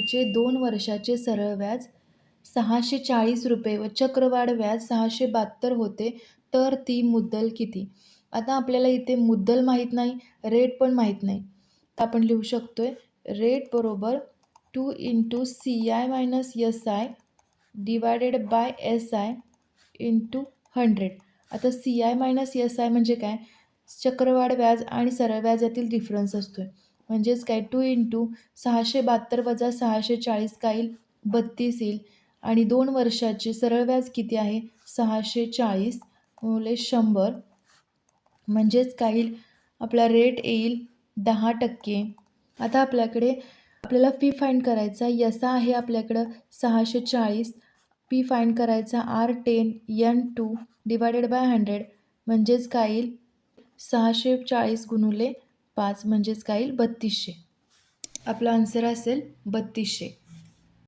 रकमेचे 2 वर्षाचे सरळ व्याज ₹640 व चक्रवाढ व्याज 672 होते, तर ती मुद्दल किती? आता आपल्याला इथे मुद्दल माहीत नाही, रेट पण माहीत नाही. तर आपण लिहू शकतोय रेट बरोबर 2 × CI - SI divided by SI × 100. आता CI - SI म्हणजे काय? चक्रवाढ व्याज आणि सरळ व्याज यातील डिफरन्स असतोय. म्हणजेच काय 2 × 672 - 640 काय येईल? 32 येईल. आणि 2 वर्षाचे सरळ व्याज किती आहे? 640 गुणिले 100 म्हणजेच काय येईल? आपला रेट येईल 10%. आता आपल्याला फी फाइंड करायचा. यसा आहे आपल्याकडं 640. पी फाइंड करायचा R10 N2 डिवायडेड बाय 100 म्हणजेच काय येईल? 640 गुणिले 5 म्हणजेच काय येईल? 3200. आपला आन्सर असेल 3200.